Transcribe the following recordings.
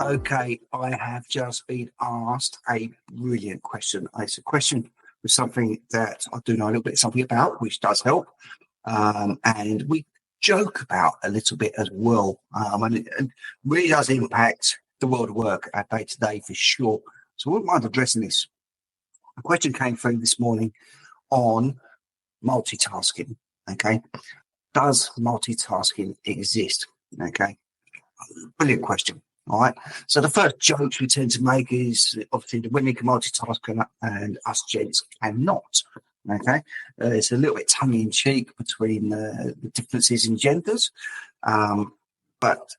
Okay, I have just been asked a brilliant question. It's a question with something that I do know a little bit something about, which does help. And we joke about a little bit as well. And it really does impact the world of work, our day to day for sure. So I wouldn't mind addressing this. A question came through this morning on multitasking. Okay. Does multitasking exist? Okay. Brilliant question. All right. So the first jokes we tend to make is obviously the women can multitask and us gents cannot. Okay. It's a little bit tongue in cheek between the differences in genders. And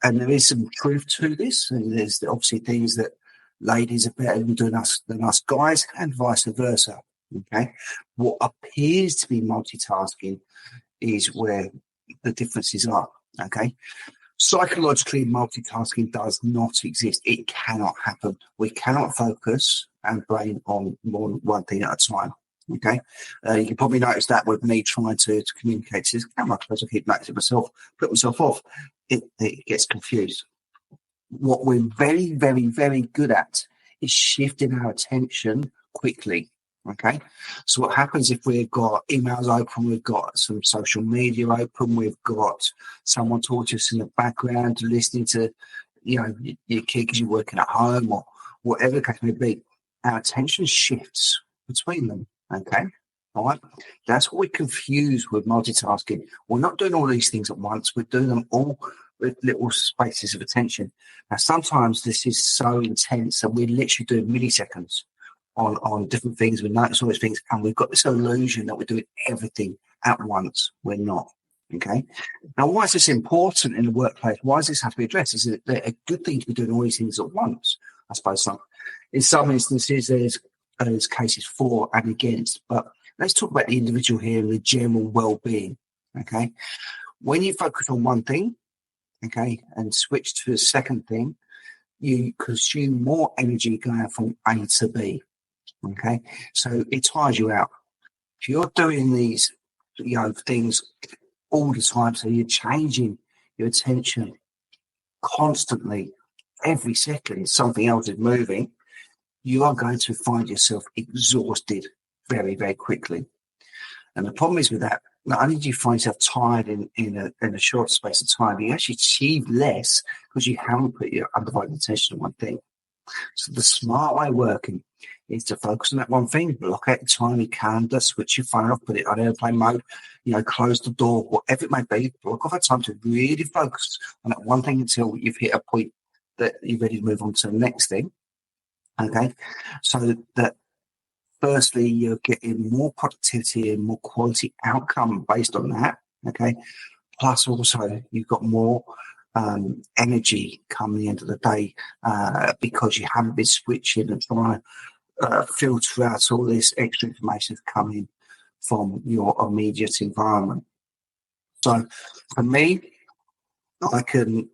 there is some truth to this. And there's obviously things that ladies are better than doing than us guys and vice versa. Okay. What appears to be multitasking is where the differences are. Okay. Psychologically, multitasking does not exist. It cannot happen. We cannot focus and brain on more than one thing at a time. Okay. You can probably notice that with me trying to communicate to this camera, because I keep noticing myself, put myself off. It gets confused. What we're very, very, very good at is shifting our attention quickly. Okay. So what happens if we've got emails open, we've got some social media open, we've got someone talking to us in the background, listening to, your kid because you're working at home or whatever the case may be, our attention shifts between them. Okay. All right. That's what we confuse with multitasking. We're not doing all these things at once. We're doing them all with little spaces of attention. Now, sometimes this is so intense that we're literally doing milliseconds on different things. We notice all these things, and we've got this illusion that we're doing everything at once. We're not. Okay. Now, why is this important in the workplace? Why does this have to be addressed? Is it a good thing to be doing all these things at once? I suppose in some instances, there's cases for and against, but let's talk about the individual here and the general well-being. Okay. When you focus on one thing, okay, and switch to the second thing, you consume more energy going from A to B. Okay, so it tires you out. If you're doing these, things all the time, so you're changing your attention constantly, every second something else is moving, you are going to find yourself exhausted very, very quickly. And the problem is with that, not only do you find yourself tired in a short space of time, you actually achieve less because you haven't put your undivided attention on one thing. So the smart way of working is to focus on that one thing, block out the time, your calendar, switch your phone off, put it on airplane mode, close the door, whatever it may be, block off that time to really focus on that one thing until you've hit a point that you're ready to move on to the next thing. Okay. So that firstly, you're getting more productivity and more quality outcome based on that. Okay. Plus also you've got more energy come the end of the day because you haven't been switching and trying to filter out all this extra information that's coming from your immediate environment. So for me, I can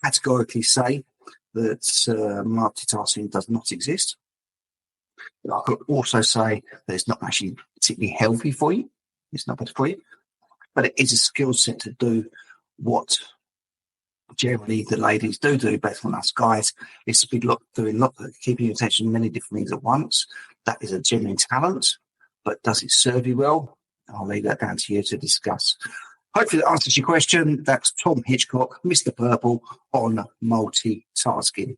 categorically say that multitasking does not exist. I could also say that it's not actually particularly healthy for you. It's not better for you, but it is a skill set to do what generally the ladies do better than us guys. It's to be keeping your attention on many different things at once. That is a genuine talent, but does it serve you well? I'll leave that down to you to discuss. Hopefully that answers your question. That's Tom Hitchcock, Mr. Purple, on multitasking.